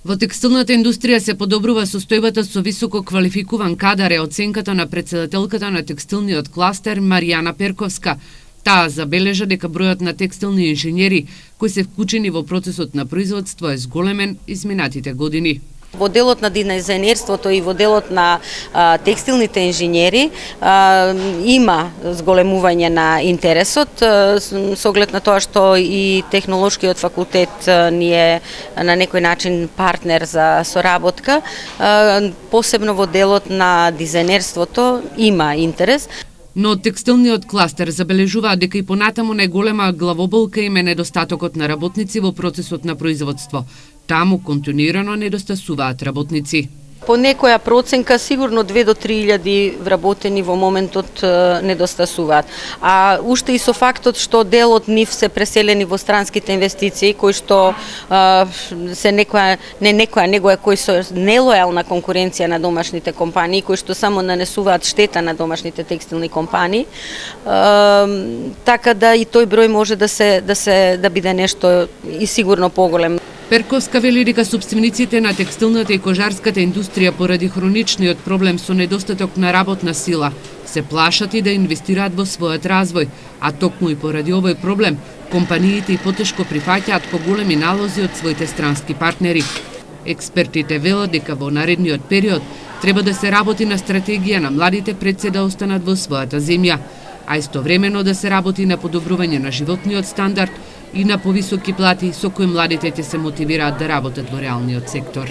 Во текстилната индустрија се подобрува состојбата со високо квалификуван кадар, е оценката на претседателката на текстилниот кластер Маријана Перковска. Таа забележа дека бројот на текстилни инженери кои се вклучени во процесот на производство е зголемен изминатите години. Во делот на дизајнерството и во делот на текстилните инженери има зголемување на интересот со оглед на тоа што и технолошкиот факултет ни е на некој начин партнер за соработка. Посебно во делот на дизајнерството има интерес. Но текстилниот кластер забележуваат дека и понатаму најголема главоболка им е недостатокот на работници во процесот на производство. Таму континуирано недостасуваат работници. По некоја проценка сигурно 2 до 3.000 вработени во моментот недостасуваат. А уште и со фактот што дел од нив се преселени во странските инвестиции, кои што се кои со нелојална конкуренција на домашните компании, кои што само нанесуваат штета на домашните текстилни компании. Така да и тој број може да биде нешто и сигурно поголем. Перковска вели дека сопствениците на текстилната и кожарската индустрија поради хроничниот проблем со недостаток на работна сила се плашат и да инвестираат во својот развој, а токму и поради овој проблем компаниите и потешко прифаќаат поголеми налози од своите странски партнери. Експертите велат дека во наредниот период треба да се работи на стратегија на младите пред се да останат во својата земја, а истовремено да се работи на подобрување на животниот стандард и на повисоки плати со кои младите ќе се мотивираат да работат во реалниот сектор.